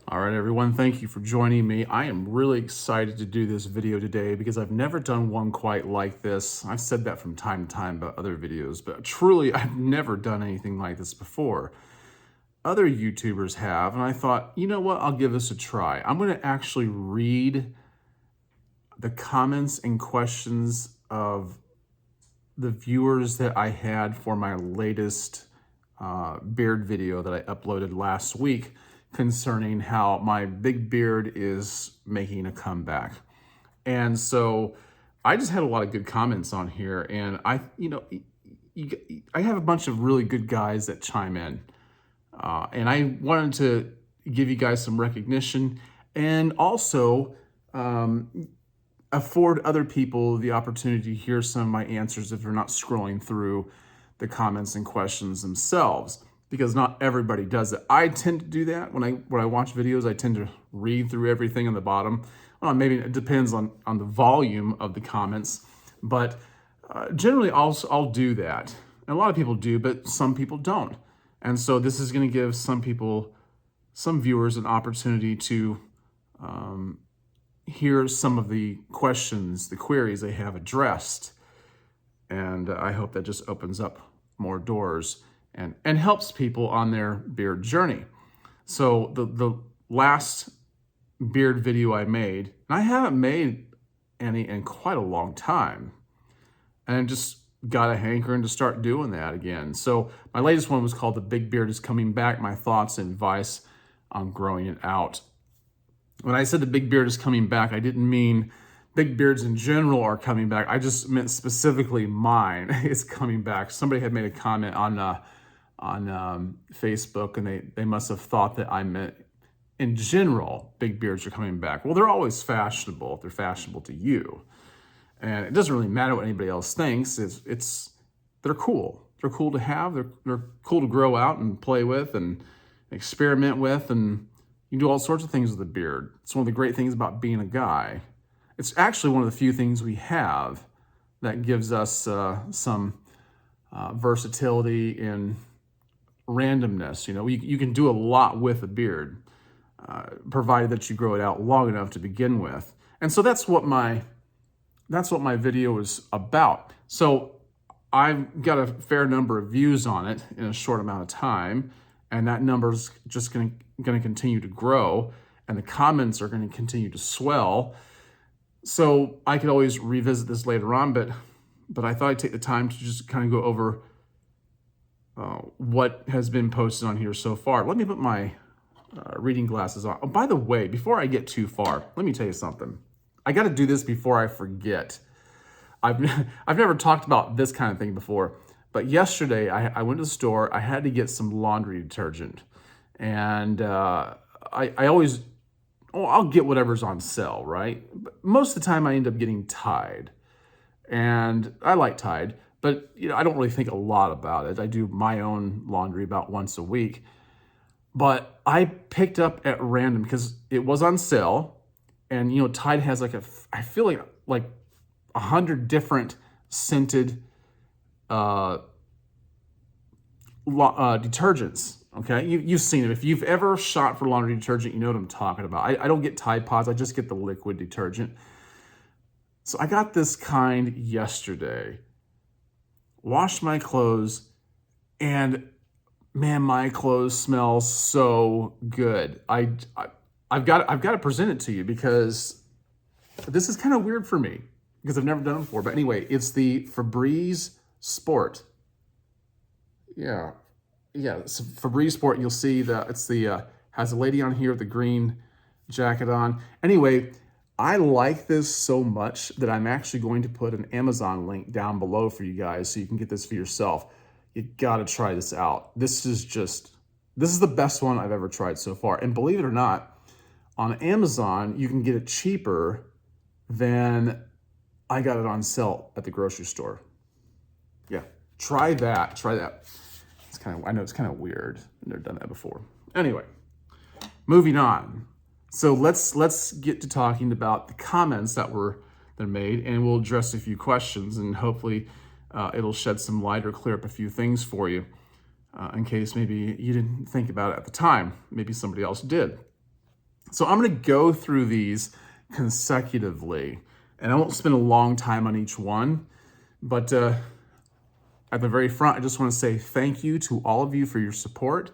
All right, everyone, thank you for joining me. I am really excited to do this video today because I've never done one quite like this. I've said that from time to time about other videos, but truly, I've never done anything like this before. Other YouTubers have, and I thought, you know what, I'll give this a try. I'm going to actually read the comments and questions of the viewers that I had for my latest beard video that I uploaded last week concerning how my big beard is making a comeback. And so I just had a lot of good comments on here, and I have a bunch of really good guys that chime in. And I wanted to give you guys some recognition and also afford other people the opportunity to hear some of my answers if they're not scrolling through the comments and questions themselves, because not everybody does it. I tend to do that when I watch videos. I tend to read through everything on the bottom. Well, maybe it depends on the volume of the comments, but generally I'll do that. And a lot of people do, but some people don't. And so this is going to give some viewers an opportunity to hear some of the questions, the queries they have addressed. And I hope that just opens up more doors and helps people on their beard journey. So the last beard video I made, and I haven't made any in quite a long time, and just got a hankering to start doing that again. So my latest one was called The Big Beard is Coming Back, My Thoughts and Advice on Growing It Out. When I said the big beard is coming back, I didn't mean big beards in general are coming back. I just meant specifically mine is coming back. Somebody had made a comment on Facebook, and they must have thought that I meant in general big beards are coming back. Well, they're always fashionable if they're fashionable to you. And it doesn't really matter what anybody else thinks. They're cool. They're cool to have. They're cool to grow out and play with and experiment with, and you can do all sorts of things with a beard. It's one of the great things about being a guy. It's actually one of the few things we have that gives us some versatility in randomness. You know, you can do a lot with a beard, provided that you grow it out long enough to begin with. And so that's what my video is about. So I've got a fair number of views on it in a short amount of time, and that number is just going to continue to grow, and the comments are going to continue to swell. So I could always revisit this later on, but I thought I'd take the time to just kind of go over what has been posted on here so far. Let me put my reading glasses on. Oh, by the way, before I get too far, let me tell you something. I got to do this before I forget. I've never talked about this kind of thing before, but yesterday I went to the store. I had to get some laundry detergent, and I always, I'll get whatever's on sale, right? But most of the time I end up getting Tide, and I like Tide, but I don't really think a lot about it. I do my own laundry about once a week, but I picked up at random because it was on sale. And Tide has I feel like 100 different scented detergents. Okay, you've seen it. If you've ever shopped for laundry detergent, you know what I'm talking about. I don't get Tide Pods. I just get the liquid detergent. So I got this kind yesterday. Washed my clothes, and man, my clothes smell so good. I've got to present it to you because this is kind of weird for me because I've never done it before. But anyway, it's the Febreze Sport. Yeah, it's Febreze Sport. You'll see that it's has a lady on here with the green jacket on. Anyway, I like this so much that I'm actually going to put an Amazon link down below for you guys so you can get this for yourself. You got to try this out. This is the best one I've ever tried so far. And believe it or not, on Amazon, you can get it cheaper than I got it on sale at the grocery store. Yeah, try that. I know it's kind of weird. I've never done that before. Anyway, moving on. So let's get to talking about the comments that they're made, and we'll address a few questions, and hopefully it'll shed some light or clear up a few things for you. in case maybe you didn't think about it at the time. Maybe somebody else did. So I'm going to go through these consecutively, and I won't spend a long time on each one, but at the very front, I just want to say thank you to all of you for your support.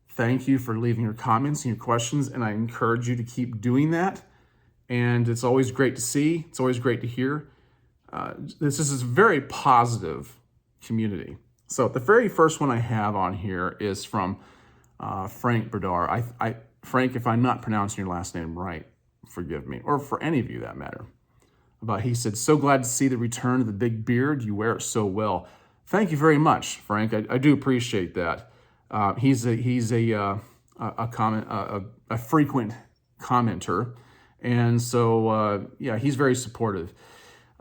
Thank you for leaving your comments and your questions, and I encourage you to keep doing that. And it's always great to see. It's always great to hear. This is a very positive community. So the very first one I have on here is from Frank Berdar. Frank, if I'm not pronouncing your last name right, forgive me, or for any of you that matter. But he said, so glad to see the return of the big beard. You wear it so well. Thank you very much, Frank. I do appreciate that. He's a frequent commenter, and so yeah, he's very supportive.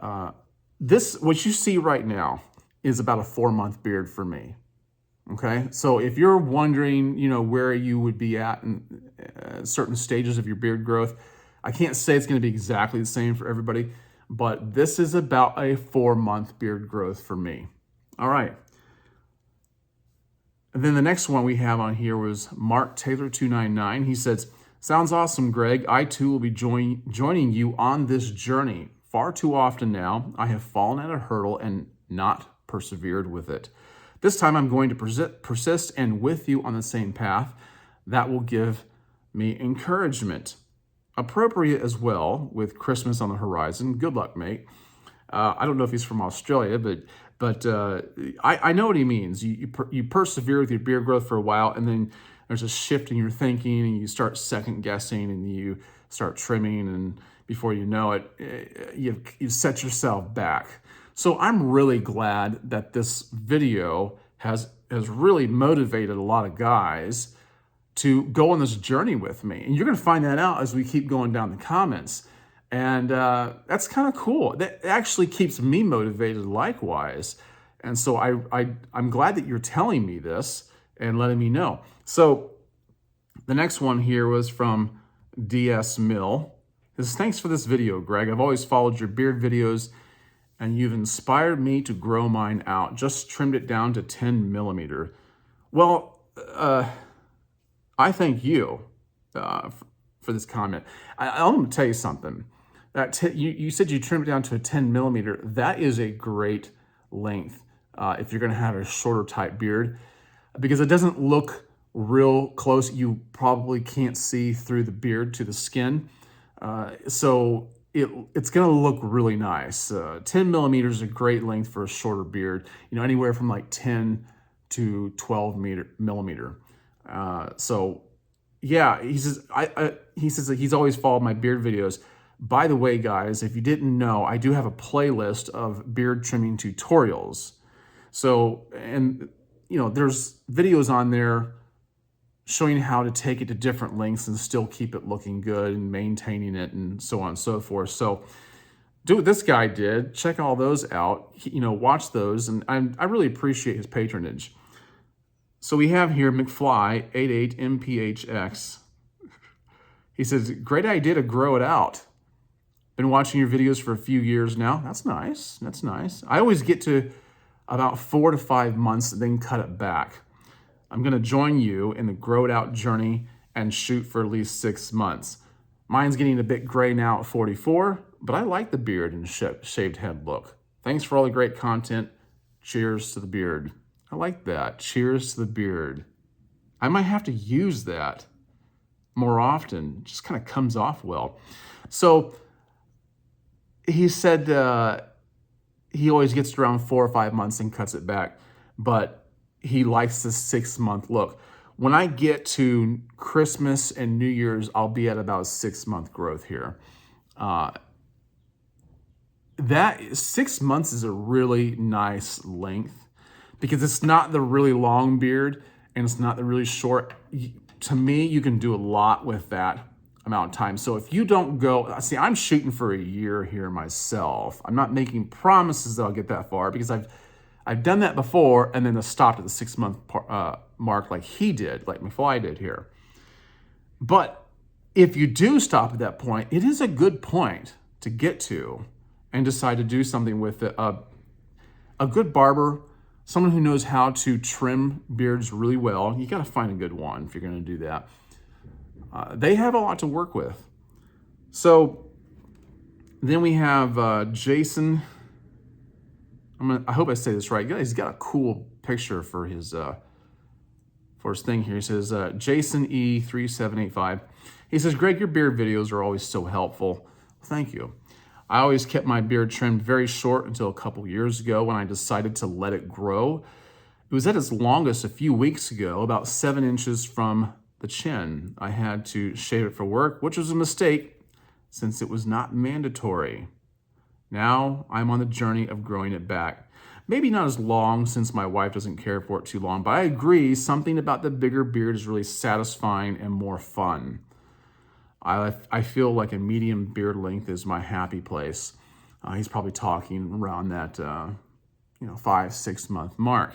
What you see right now is about a 4-month beard for me. Okay, so if you're wondering, where you would be at in certain stages of your beard growth, I can't say it's going to be exactly the same for everybody, but this is about a 4-month beard growth for me. All right. And then the next one we have on here was Mark Taylor 299. He says, sounds awesome, Greg. I too will be joining you on this journey. Far too often now, I have fallen at a hurdle and not persevered with it. This time I'm going to persist and with you on the same path. That will give me encouragement. Appropriate as well with Christmas on the horizon. Good luck, mate. I don't know if he's from Australia, but I know what he means. You persevere with your beard growth for a while, and then there's a shift in your thinking, and you start second guessing, and you start trimming, and before you know it, you've set yourself back. So I'm really glad that this video has really motivated a lot of guys to go on this journey with me. And you're going to find that out as we keep going down the comments. And that's kind of cool. That actually keeps me motivated likewise. And so I'm glad that you're telling me this and letting me know. So the next one here was from DS Mill. He says, thanks for this video, Greg. I've always followed your beard videos and you've inspired me to grow mine out. Just trimmed it down to 10 millimeter. Well, I thank you for this comment. I'm going to tell you something. You said you trimmed it down to a 10 millimeter. That is a great length if you're going to have a shorter type beard, because it doesn't look real close. You probably can't see through the beard to the skin. So it's going to look really nice. 10 millimeters is a great length for a shorter beard, anywhere from like 10 to 12 millimeter. So yeah, he says that he's always followed my beard videos. By the way, guys, if you didn't know, I do have a playlist of beard trimming tutorials. So, and there's videos on there showing how to take it to different lengths and still keep it looking good and maintaining it and so on and so forth. So do what this guy did. Check all those out. Watch those, and I really appreciate his patronage. So we have here McFly 88MPHX. He says, great idea to grow it out. Been watching your videos for a few years now. That's nice. That's nice. I always get to about 4 to 5 months and then cut it back. I'm going to join you in the grow it out journey and shoot for at least 6 months. Mine's getting a bit gray now at 44, but I like the beard and shaved head look. Thanks for all the great content. Cheers to the beard. I like that. Cheers to the beard. I might have to use that more often. It just kind of comes off well. So he said he always gets around 4 or 5 months and cuts it back, but he likes the 6-month look. When I get to Christmas and New Year's, I'll be at about 6-month growth here. That 6 months is a really nice length because it's not the really long beard and it's not the really short. To me, you can do a lot with that amount of time. So if you don't go, see, I'm shooting for a year here myself. I'm not making promises that I'll get that far because I've done that before and then stopped at the 6-month mark like he did, like McFly did here. But if you do stop at that point, it is a good point to get to and decide to do something with it. A good barber, someone who knows how to trim beards really well. You got to find a good one if you're going to do that. They have a lot to work with. So then we have Jason. I hope I say this right. He's got a cool picture for his thing here. He says, Jason E3785. He says, Greg, your beard videos are always so helpful. Thank you. I always kept my beard trimmed very short until a couple years ago when I decided to let it grow. It was at its longest a few weeks ago, about 7 inches from the chin. I had to shave it for work, which was a mistake since it was not mandatory. Now I'm on the journey of growing it back. Maybe not as long since my wife doesn't care for it too long, but I agree something about the bigger beard is really satisfying and more fun. I feel like a medium beard length is my happy place. He's probably talking around that 5-6 month mark.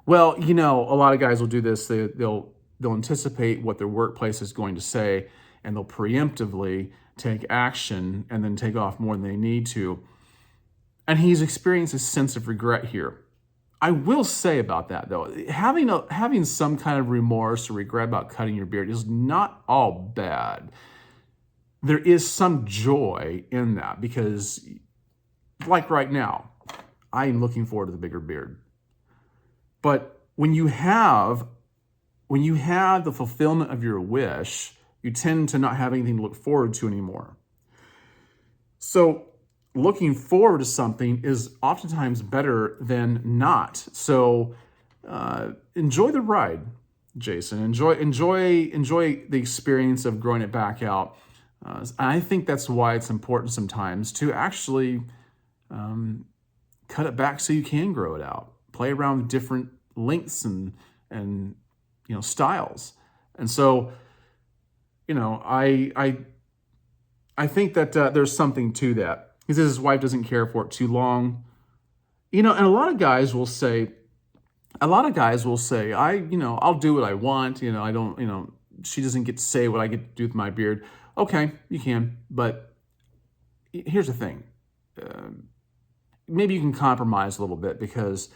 Well, a lot of guys will do this. They'll anticipate what their workplace is going to say, and they'll preemptively take action and then take off more than they need to. And he's experienced a sense of regret here. I will say about that, though, having some kind of remorse or regret about cutting your beard is not all bad. There is some joy in that because, like right now, I am looking forward to the bigger beard. But when you have the fulfillment of your wish, you tend to not have anything to look forward to anymore. So looking forward to something is oftentimes better than not. So enjoy the ride, Jason. Enjoy the experience of growing it back out. I think that's why it's important sometimes to actually cut it back so you can grow it out. Play around with different lengths and styles. And so, I think that there's something to that. He says his wife doesn't care for it too long. And a lot of guys will say, I'll do what I want. I don't, she doesn't get to say what I get to do with my beard. Okay, you can. But here's the thing. Maybe you can compromise a little bit because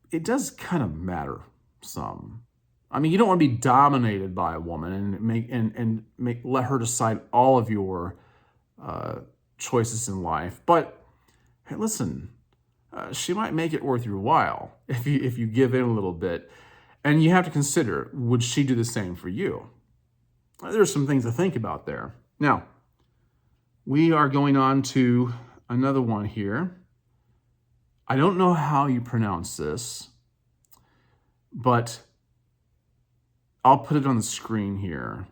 it does kind of matter some. I mean, you don't want to be dominated by a woman and let her decide all of your choices in life. But hey, listen, she might make it worth your while if you give in a little bit. And you have to consider, would she do the same for you? There's some things to think about there. Now, we are going on to another one here. I don't know how you pronounce this, but I'll put it on the screen here.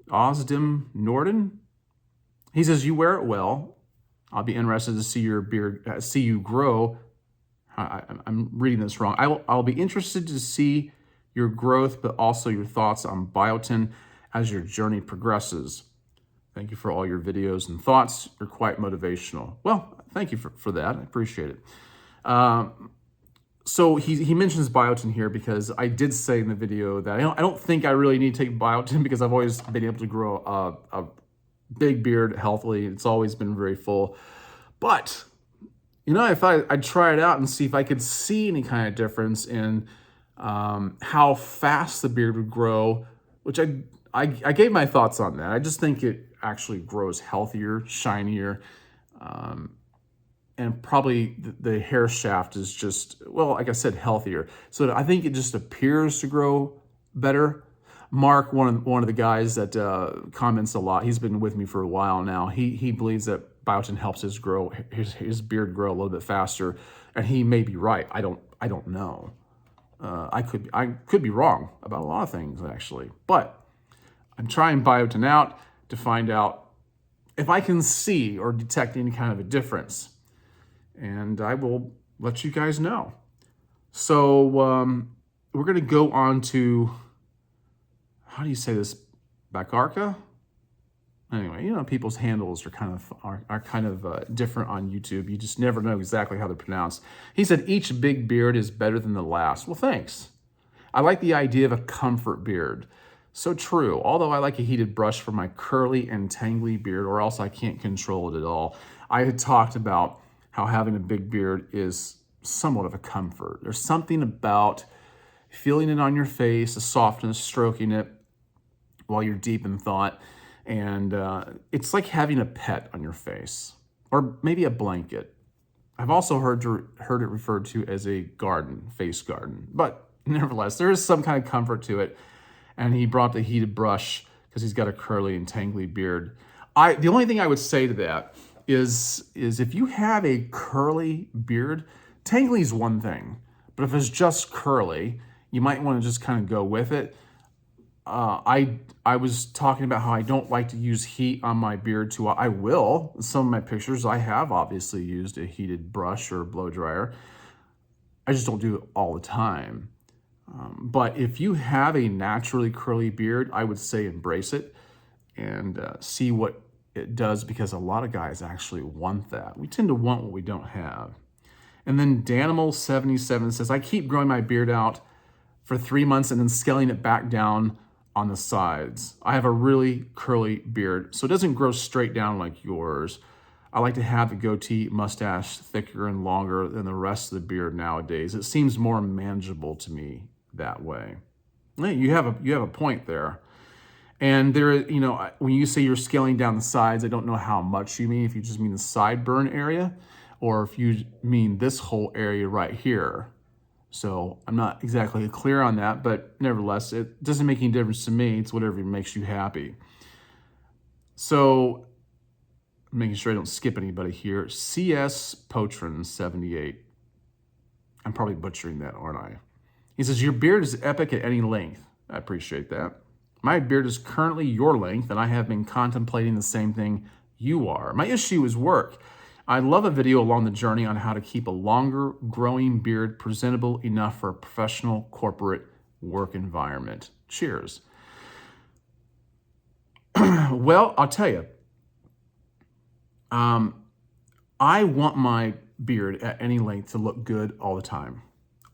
Osdim Norden. He says, you wear it well. I'll be interested to see your beard, see you grow. I'm reading this wrong. I'll be interested to see your growth, but also your thoughts on biotin as your journey progresses. Thank you for all your videos and thoughts. You're quite motivational. Well, thank you for that. I appreciate it. So he mentions biotin here because I did say in the video that I don't think I really need to take biotin because I've always been able to grow a big beard healthily. It's always been very full. But, if I'd try it out and see if I could see any kind of difference in how fast the beard would grow, which I gave my thoughts on that. I just think it actually grows healthier, shinier, and probably the hair shaft is just, well, like I said, healthier. So I think it just appears to grow better. Mark, one of the guys that comments a lot, he's been with me for a while now. He believes that biotin helps his beard grow a little bit faster, and he may be right. I don't know. I could be wrong about a lot of things actually, but I'm trying biotin out to find out if I can see or detect any kind of a difference. And I will let you guys know. So we're going to go on to, how do you say this? Bakarka? Anyway, people's handles are kind of different on YouTube. You just never know exactly how they're pronounced. He said, each big beard is better than the last. Well, thanks. I like the idea of a comfort beard. So true. Although I like a heated brush for my curly and tangly beard, or else I can't control it at all. I had talked about how having a big beard is somewhat of a comfort. There's something about feeling it on your face, the softness, stroking it. while you're deep in thought. And it's like having a pet on your face, or maybe a blanket. I've also heard it referred to as a garden, face garden. But nevertheless, there is some kind of comfort to it. And he brought the heated brush because he's got a curly and tangly beard. The only thing I would say to that is if you have a curly beard, tangly is one thing. But if it's just curly, you might want to just kind of go with it. I was talking about how I don't like to use heat on my beard too. I will. In some of my pictures, I have obviously used a heated brush or blow dryer. I just don't do it all the time. But if you have a naturally curly beard, I would say embrace it and see what it does, because a lot of guys actually want that. We tend to want what we don't have. And then Danimal77 says, I keep growing my beard out for 3 months and then scaling it back down on the sides. I have a really curly beard, so it doesn't grow straight down like yours. I like to have the goatee mustache thicker and longer than the rest of the beard nowadays. It seems more manageable to me that way. You have a point there. And there, when you say you're scaling down the sides, I don't know how much you mean, if you just mean the sideburn area, or if you mean this whole area right here. So I'm not exactly clear on that, but nevertheless, it doesn't make any difference to me. It's whatever makes you happy. So making sure I don't skip anybody here. CS Potron 78. I'm probably butchering that, aren't I? He says, your beard is epic at any length. I appreciate that. My beard is currently your length, and I have been contemplating the same thing you are. My issue is work. I'd love a video along the journey on how to keep a longer growing beard presentable enough for a professional corporate work environment. Cheers. Well, I'll tell you, I want my beard at any length to look good all the time.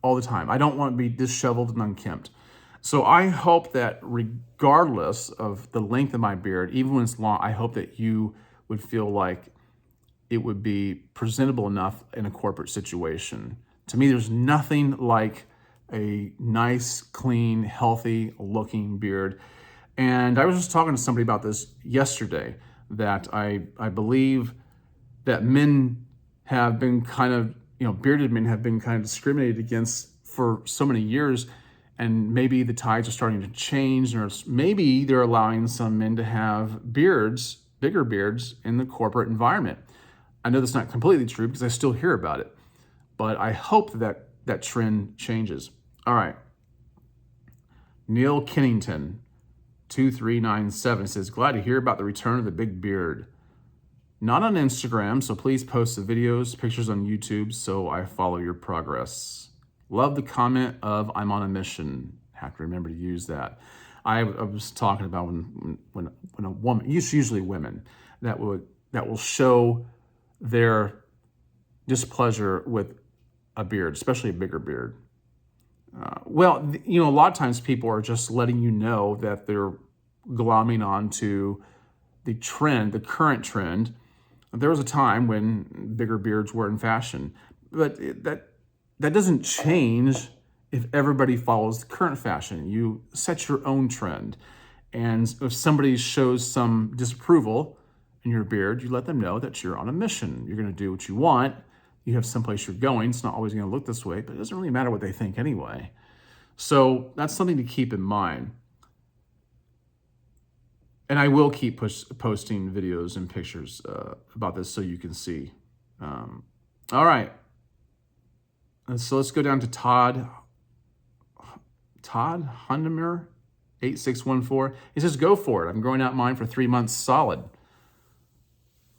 All the time. I don't want to be disheveled and unkempt. So I hope that regardless of the length of my beard, even when it's long, I hope that you would feel like it would be presentable enough in a corporate situation. To me, there's nothing like a nice, clean, healthy looking beard. And I was just talking to somebody about this yesterday, that I believe that men have been kind of, bearded men have been kind of discriminated against for so many years. And maybe the tides are starting to change, or maybe they're allowing some men to have beards, bigger beards, in the corporate environment. I know that's not completely true because I still hear about it, but I hope that that trend changes. All right. Neil Kennington, 2397, says, glad to hear about the return of the big beard. Not on Instagram, so please post the videos, pictures on YouTube so I follow your progress. Love the comment of I'm on a mission. Have to remember to use that. I was talking about when a woman, usually women, that will show their displeasure with a beard, especially a bigger beard. A lot of times people are just letting you know that they're glomming onto the trend, the current trend. There was a time when bigger beards were in fashion, but that doesn't change if everybody follows the current fashion. You set your own trend. And if somebody shows some disapproval in your beard, you let them know that you're on a mission. You're going to do what you want. You have someplace you're going. It's not always going to look this way, but it doesn't really matter what they think anyway. So that's something to keep in mind. And I will keep posting videos and pictures about this so you can see. All right. So let's go down to Todd Hundemer, 8614. He says, go for it. I'm growing out mine for 3 months solid.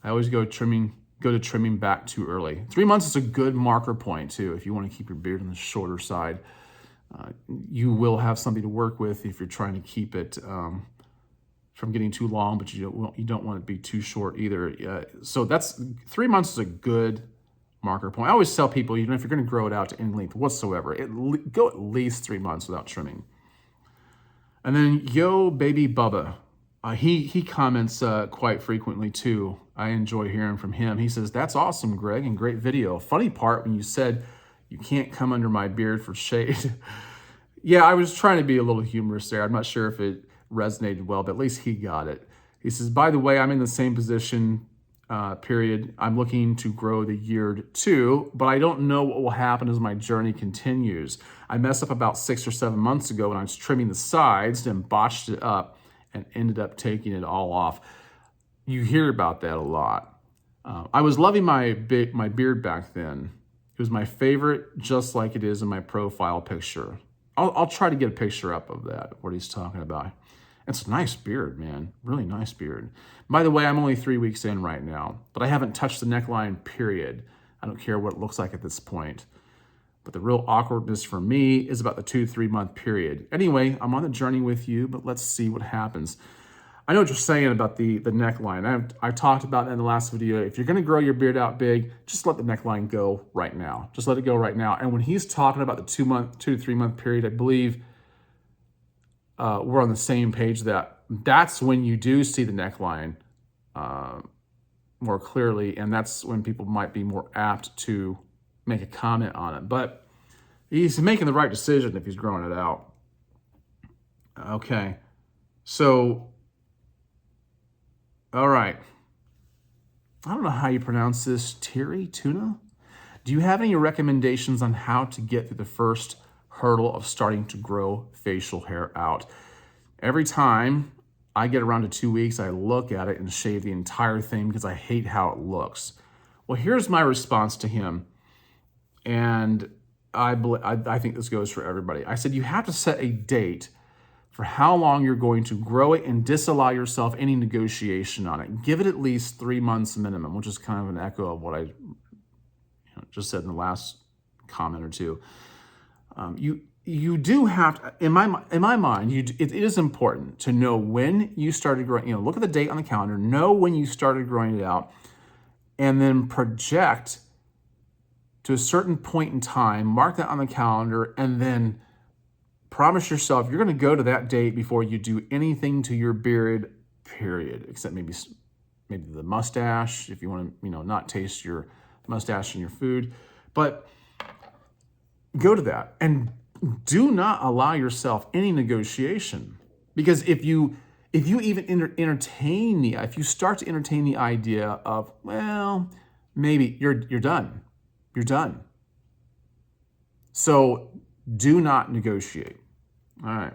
I always go to trimming back too early. 3 months is a good marker point too. If you want to keep your beard on the shorter side, you will have something to work with if you're trying to keep it from getting too long, but you don't want it to be too short either. So that's 3 months is a good marker point. I always tell people, if you're going to grow it out to any length whatsoever, go at least 3 months without trimming. And then Yo Baby Bubba, he comments quite frequently too. I enjoy hearing from him. He says, that's awesome, Greg, and great video. Funny part when you said you can't come under my beard for shade. Yeah, I was trying to be a little humorous there. I'm not sure if it resonated well, but at least he got it. He says, by the way, I'm in the same position, period. I'm looking to grow the year too, but I don't know what will happen as my journey continues. I messed up about 6 or 7 months ago when I was trimming the sides and botched it up and ended up taking it all off. You hear about that a lot. I was loving my beard back then. It was my favorite, just like it is in my profile picture. I'll try to get a picture up of that, what he's talking about. It's a nice beard, man. Really nice beard. By the way, I'm only 3 weeks in right now, but I haven't touched the neckline, period. I don't care what it looks like at this point. But the real awkwardness for me is about the 2-3 month period. Anyway, I'm on the journey with you, but let's see what happens. I know what you're saying about the neckline. I talked about that in the last video. If you're going to grow your beard out big, just let the neckline go right now. Just let it go right now. And when he's talking about the 2 to 3 month period, I believe we're on the same page. That's when you do see the neckline more clearly, and that's when people might be more apt to make a comment on it. But he's making the right decision if he's growing it out. Okay, so, all right. I don't know how you pronounce this, Tuna? Do you have any recommendations on how to get through the first hurdle of starting to grow facial hair out? Every time I get around to 2 weeks, I look at it and shave the entire thing because I hate how it looks. Well, here's my response to him. And I think this goes for everybody. I said, you have to set a date for how long you're going to grow it and disallow yourself any negotiation on it. Give it at least 3 months minimum, which is kind of an echo of what I just said in the last comment or two. You do have to, in my mind, it is important to know when you started growing. Look at the date on the calendar, know when you started growing it out, and then project to a certain point in time, mark that on the calendar, and then promise yourself you're going to go to that date before you do anything to your beard, period, except maybe the mustache, if you want to, not taste your mustache in your food. But go to that and do not allow yourself any negotiation. Because if you even if you start to entertain the idea of, well, maybe you're done. You're done. So do not negotiate. All right.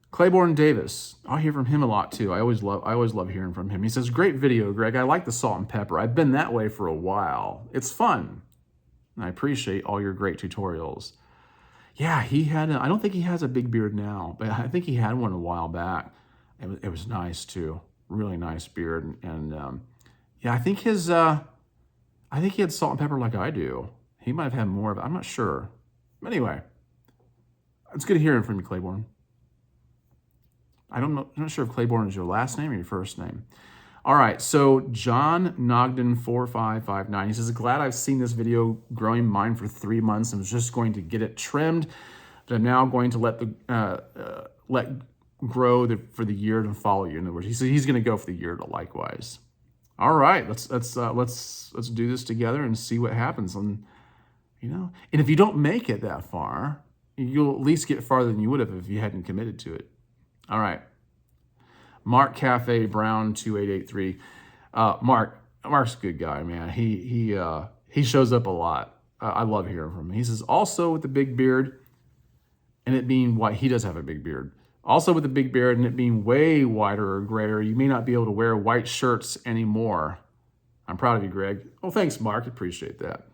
Claiborne Davis. I'll hear from him a lot too. I always love hearing from him. He says, great video, Greg. I like the salt and pepper. I've been that way for a while. It's fun. And I appreciate all your great tutorials. Yeah, I don't think he has a big beard now, but I think he had one a while back. It was nice too. Really nice beard. And yeah, I think he had salt and pepper like I do. He might have had more of it. I'm not sure. But anyway, it's good hearing from you, Claiborne. I'm not sure if Claiborne is your last name or your first name. All right, so John Nogden4559, he says, glad I've seen this video growing mine for 3 months and was just going to get it trimmed, but I'm now going to let grow for the year to follow you. In other words, he said he's going to go for the year to likewise. All right, let's do this together and see what happens. And and if you don't make it that far, you'll at least get farther than you would have if you hadn't committed to it. All right. Mark Cafe Brown 2883. Mark's a good guy, man. He shows up a lot. I love hearing from him. He says, also with the big beard and it being white, he does have a big beard. Also with the big beard and it being way wider or grayer, you may not be able to wear white shirts anymore. I'm proud of you, Greg. Oh, thanks, Mark. Appreciate that.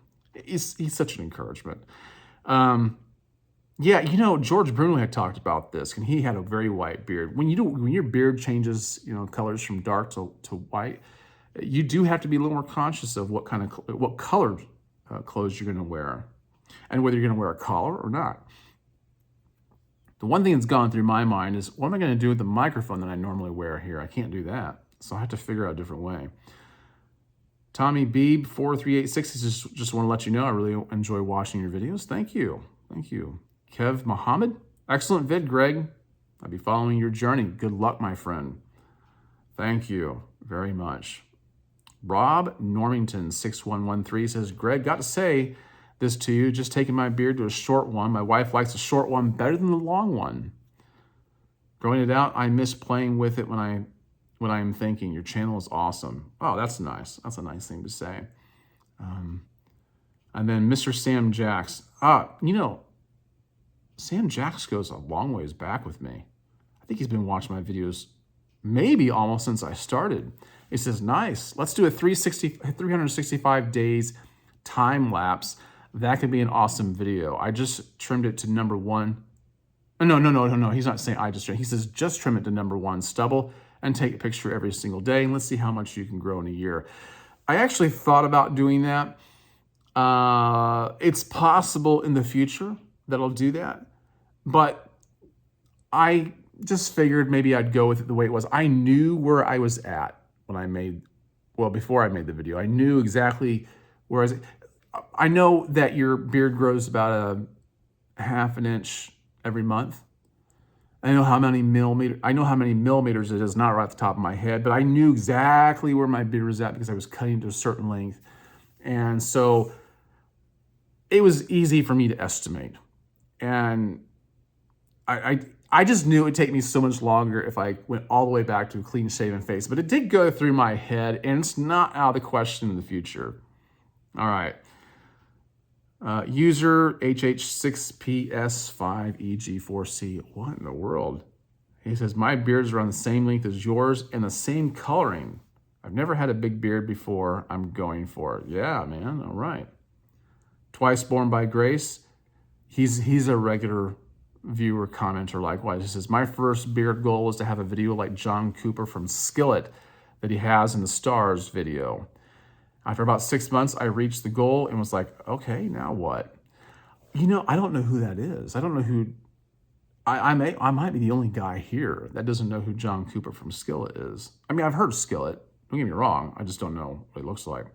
He's such an encouragement. Yeah, George Bruno had talked about this, and he had a very white beard. When your beard changes, colors from dark to white, you do have to be a little more conscious of what color clothes you're going to wear, and whether you're going to wear a collar or not. The one thing that's gone through my mind is, what am I going to do with the microphone that I normally wear here? I can't do that, so I have to figure out a different way. Tommy Beeb 4386 just want to let you know I really enjoy watching your videos. Thank you. Kev Muhammad, excellent vid, Greg. I'll be following your journey. Good luck, my friend. Thank you very much. Rob Normington 6113 says, Greg, got to say this to you, just taking my beard to a short one. My wife likes the short one better than the long one. Growing it out, I miss playing with it when I'm thinking. Your channel is awesome. Oh, that's nice. That's a nice thing to say. And then Mr. Sam Jacks. Sam Jacks goes a long ways back with me. I think he's been watching my videos maybe almost since I started. He says, nice. Let's do a 365 days time lapse. That could be an awesome video. I just trimmed it to number 1. No. He's not saying I just trimmed. He says, just trim it to number 1 stubble and take a picture every single day. And let's see how much you can grow in a year. I actually thought about doing that. It's possible in the future that I'll do that. But I just figured maybe I'd go with it the way it was. I knew where I was at when before I made the video. I knew exactly where I was. I know that your beard grows about a half an inch every month. I know how many millimeters it is, not right off the top of my head, but I knew exactly where my beard was at because I was cutting to a certain length. And so it was easy for me to estimate. And I just knew it would take me so much longer if I went all the way back to a clean shaven face. But it did go through my head, and it's not out of the question in the future. All right. User HH6PS5EG4C. What in the world? He says, my beards are on the same length as yours and the same coloring. I've never had a big beard before. I'm going for it. Yeah, man. All right. Twice Born by Grace. He's a regular viewer, commenter likewise. He says, my first beard goal was to have a video like John Cooper from Skillet that he has in the Stars video. After about 6 months, I reached the goal and was like, okay, now what? I don't know who that is. I don't know who, I might be the only guy here that doesn't know who John Cooper from Skillet is. I mean, I've heard of Skillet. Don't get me wrong. I just don't know what it looks like.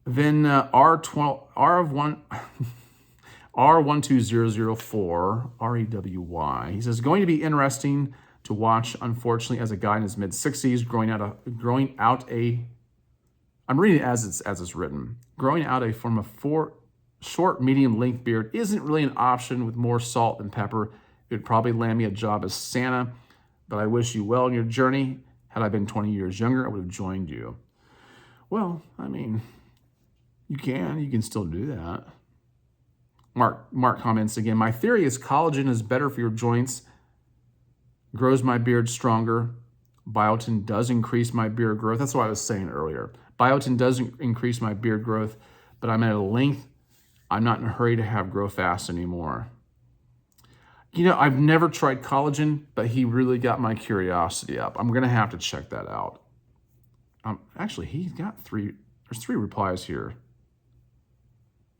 Then R12004, REWY. He says, going to be interesting to watch, unfortunately, as a guy in his mid-60s I'm reading it as it's written. Growing out a form of short, medium length beard isn't really an option with more salt than pepper. It would probably land me a job as Santa, but I wish you well in your journey. Had I been 20 years younger, I would have joined you. Well, I mean, you can still do that. Mark comments again, my theory is collagen is better for your joints, grows my beard stronger. Biotin does increase my beard growth. That's what I was saying earlier. Biotin does increase my beard growth, but I'm at a length I'm not in a hurry to have grow fast anymore. I've never tried collagen, but he really got my curiosity up. I'm going to have to check that out. Actually, he's got there's 3 replies here.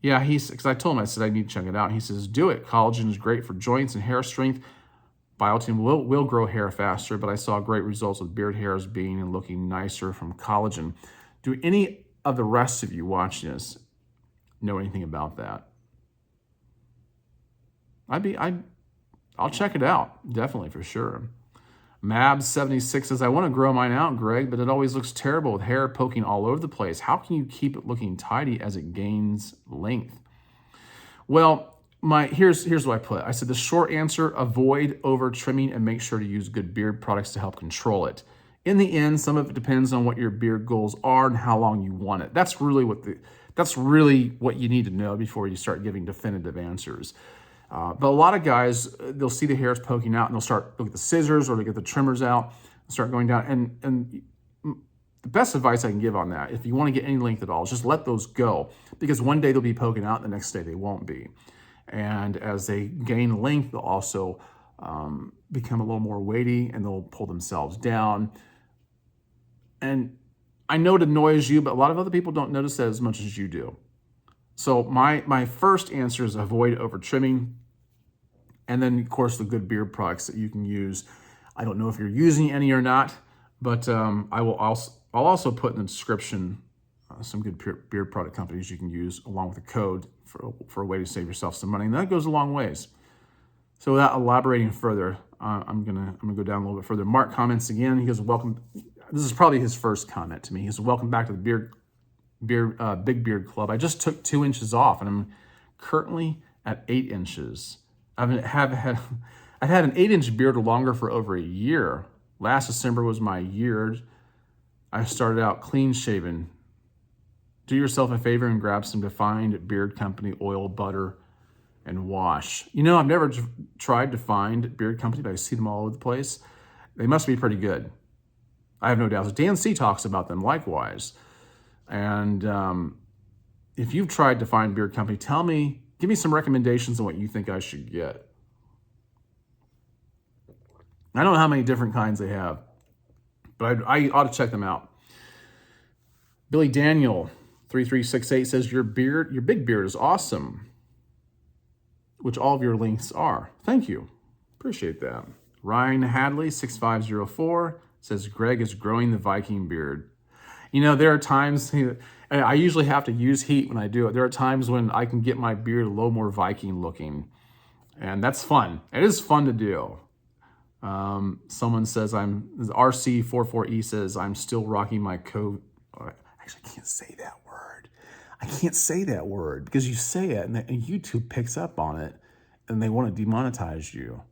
Yeah, because I told him, I said, I need to check it out. And he says, do it. Collagen is great for joints and hair strength. Biotin will grow hair faster, but I saw great results with beard hairs being and looking nicer from collagen. Do any of the rest of you watching this know anything about that? I'll check it out, definitely, for sure. Mabs76 says, I want to grow mine out, Greg, but it always looks terrible with hair poking all over the place. How can you keep it looking tidy as it gains length? Well, here's what I put. I said the short answer, avoid over trimming and make sure to use good beard products to help control it. In the end, some of it depends on what your beard goals are and how long you want it. That's really what you need to know before you start giving definitive answers. But a lot of guys, they'll see the hairs poking out and they'll start look at the scissors or they get the trimmers out and start going down. And the best advice I can give on that, if you want to get any length at all, is just let those go, because one day they'll be poking out, the next day they won't be. And as they gain length, they'll also become a little more weighty and they'll pull themselves down. And I know it annoys you, but a lot of other people don't notice that as much as you do. So my first answer is avoid over trimming. And then, of course, the good beard products that you can use. I don't know if you're using any or not, but I'll also put in the description some good beard product companies you can use along with a code for a way to save yourself some money. And that goes a long ways. So without elaborating further, I'm gonna go down a little bit further. Mark comments again. He goes, welcome. This is probably his first comment to me. He says, welcome back to the Big Beard Club. I just took 2 inches off and I'm currently at 8 inches. I I've had an 8-inch beard or longer for over a year. Last December was my year. I started out clean shaven. Do yourself a favor and grab some Defined Beard Company oil, butter, and wash. You know, I've never tried Defined Beard Company, but I see them all over the place. They must be pretty good. I have no doubts. Dan C talks about them likewise. And if you've tried Defined Beard Company, give me some recommendations on what you think I should get. I don't know how many different kinds they have, but I ought to check them out. Billy Daniel 3368 says, your big beard is awesome, which all of your links are. Thank you. Appreciate that. Ryan Hadley 6504 says, Greg is growing the Viking beard. You know, there are times, and I usually have to use heat when I do it. There are times when I can get my beard a little more Viking looking, and that's fun. It is fun to do. Someone says, RC44E says, I'm still rocking my coat. Actually, I can't say that word. I can't say that word because you say it and YouTube picks up on it and they want to demonetize you.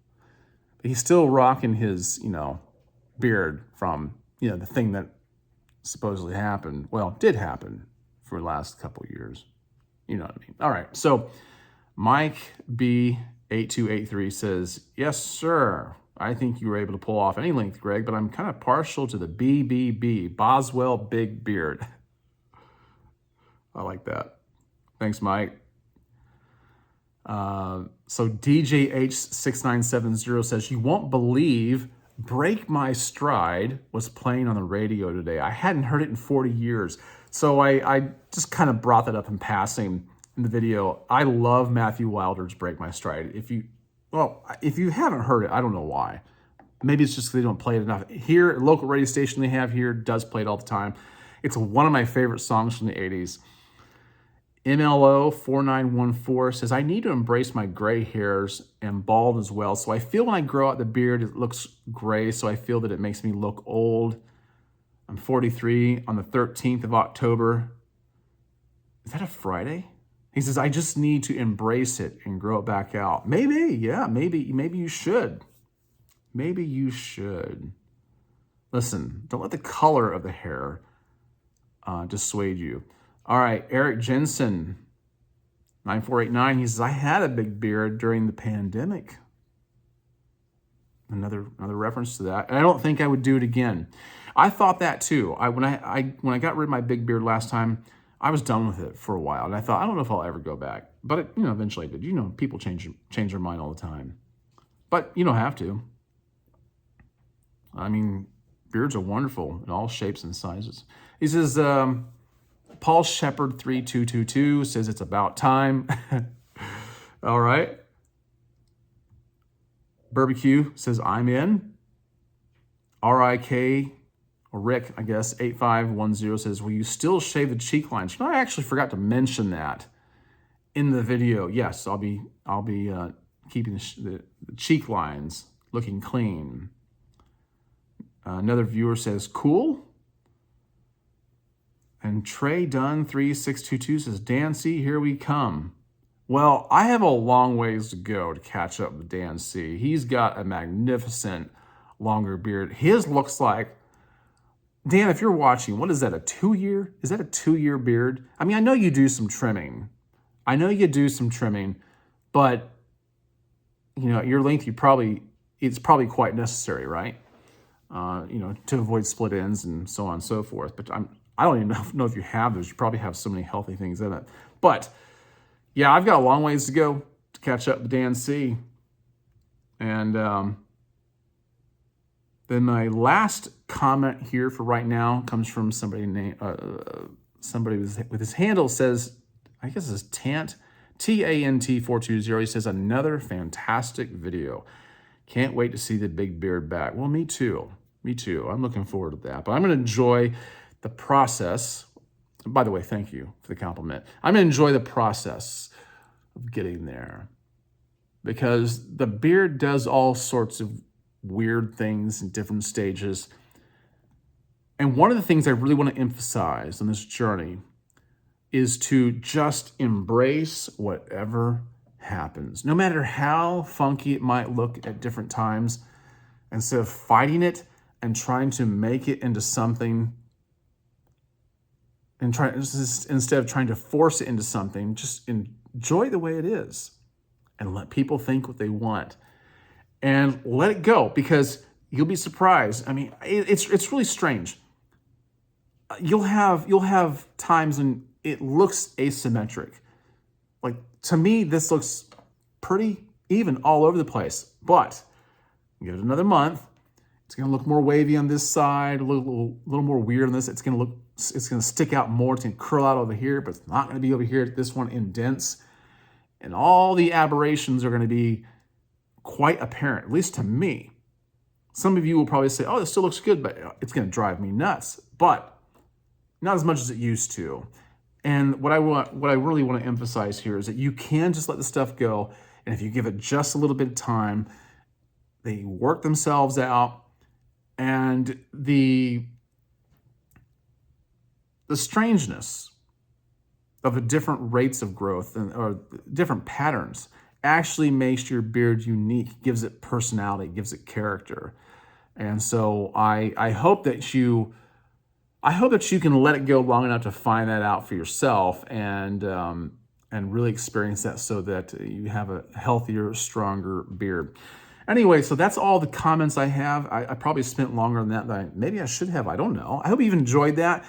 But he's still rocking his, beard from, the thing that supposedly happened. Well, did happen for the last couple years. You know what I mean? All right. So Mike B8283 says, yes, sir. I think you were able to pull off any length, Greg, but I'm kind of partial to the BBB, Boswell Big Beard. I like that. Thanks, Mike. So DJH6970 says, you won't believe Break My Stride was playing on the radio today. I hadn't heard it in 40 years. So I just kind of brought that up in passing in the video. I love Matthew Wilder's Break My Stride. If you haven't heard it, I don't know why. Maybe it's just because they don't play it enough. Here, local radio station they have here does play it all the time. It's one of my favorite songs from the 80s. MLO4914 says, I need to embrace my gray hairs and bald as well. So I feel when I grow out the beard, it looks gray. So I feel that it makes me look old. I'm 43 on the 13th of October. Is that a Friday? He says, I just need to embrace it and grow it back out. Maybe, yeah, maybe you should. Maybe you should. Listen, don't let the color of the hair dissuade you. All right, Eric Jensen, 9489, he says, I had a big beard during the pandemic. Another reference to that. And I don't think I would do it again. I thought that too. When I got rid of my big beard last time, I was done with it for a while. And I thought, I don't know if I'll ever go back. But eventually I did. People change their mind all the time. But you don't have to. I mean, beards are wonderful in all shapes and sizes. He says, Paul Shepard 3222 says it's about time. All right. Barbecue says I'm in. RIK, or Rick, I guess, 8510 says, will you still shave the cheek lines? I actually forgot to mention that in the video. Yes, I'll be keeping the cheek lines looking clean. Another viewer says, cool. And Trey Dunn 3622 says, Dan C, here we come. Well, I have a long ways to go to catch up with Dan C. He's got a magnificent longer beard. His looks like, Dan, if you're watching, what is that, a 2-year? Is that a 2-year beard? I mean, I know you do some trimming. But, your length, it's probably quite necessary, right? To avoid split ends and so on and so forth. But I don't even know if you have those. You probably have so many healthy things in it. But, yeah, I've got a long ways to go to catch up with Dan C. And then my last comment here for right now comes from somebody with his handle says, I guess it's Tant, TANT420. He says, another fantastic video. Can't wait to see the big beard back. Well, me too. I'm looking forward to that. But I'm going to enjoy the process. By the way, thank you for the compliment. I'm going to enjoy the process of getting there because the beard does all sorts of weird things in different stages. And one of the things I really want to emphasize on this journey is to just embrace whatever happens. No matter how funky it might look at different times, instead of fighting it and trying to make it into something, and instead of trying to force it into something, just enjoy the way it is and let people think what they want and let it go, because you'll be surprised. I mean, it's really strange. You'll have times when it looks asymmetric. Like, to me, this looks pretty even all over the place, but give it another month. It's going to look more wavy on this side, a little more weird on this. It's going to stick out more. It's going to curl out over here, but it's not going to be over here. This one indents, and all the aberrations are going to be quite apparent, at least to me. Some of you will probably say, "Oh, this still looks good," but it's going to drive me nuts. But not as much as it used to. And what I really want to emphasize here is that you can just let the stuff go, and if you give it just a little bit of time, they work themselves out, and the strangeness of the different rates of growth or different patterns actually makes your beard unique, gives it personality, gives it character. And so I hope that you can let it go long enough to find that out for yourself and really experience that, so that you have a healthier, stronger beard. Anyway, so that's all the comments I have. I probably spent longer than that maybe I should have. I don't know. I hope you've enjoyed that.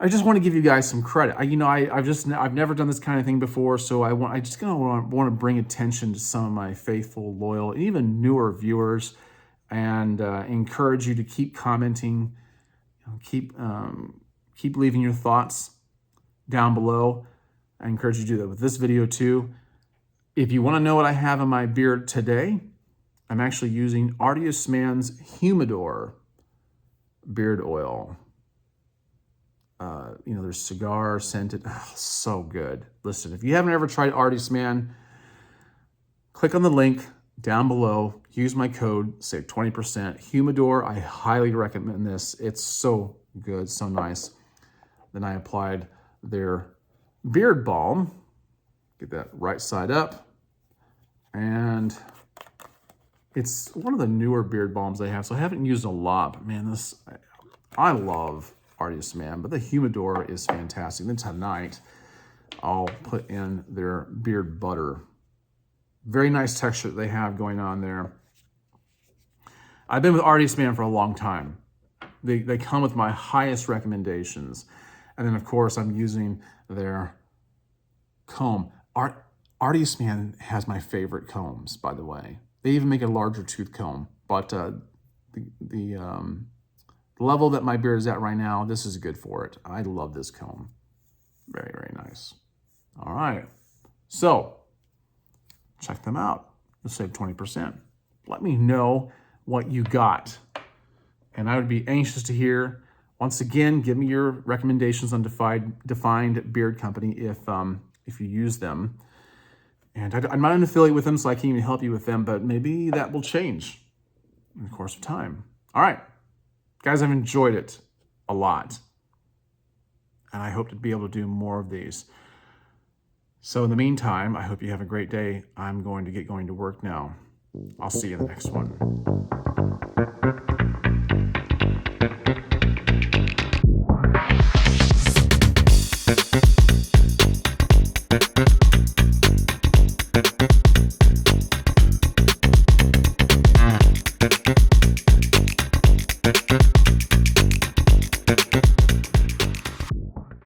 I just want to give you guys some credit. I've never done this kind of thing before, so I want to bring attention to some of my faithful, loyal, and even newer viewers, and encourage you to keep commenting. Keep leaving your thoughts down below. I encourage you to do that with this video too. If you want to know what I have in my beard today, I'm actually using Artiest Man's Humidor beard oil. There's cigar scented. Oh, so good. Listen, if you haven't ever tried Artiest Man, click on the link down below. Use my code, save 20%. Humidor, I highly recommend this. It's so good, so nice. Then I applied their beard balm. Get that right side up. And it's one of the newer beard balms they have, so I haven't used a lot. But man, I love Artiest Man, but the Humidor is fantastic. Then tonight, I'll put in their beard butter. Very nice texture that they have going on there. I've been with Artiest Man for a long time. They come with my highest recommendations. And then, of course, I'm using their comb. Artiest Man has my favorite combs, by the way. They even make a larger tooth comb. But the level that my beard is at right now, this is good for it. I love this comb. Very, very nice. All right. So, check them out. You'll save 20%. Let me know what you got. And I would be anxious to hear. Once again, give me your recommendations on Defined Beard Company if you use them. And I'm not an affiliate with them, so I can't even help you with them, but maybe that will change in the course of time. All right. Guys, I've enjoyed it a lot. And I hope to be able to do more of these. So in the meantime, I hope you have a great day. I'm going to get going to work now. I'll see you in the next one.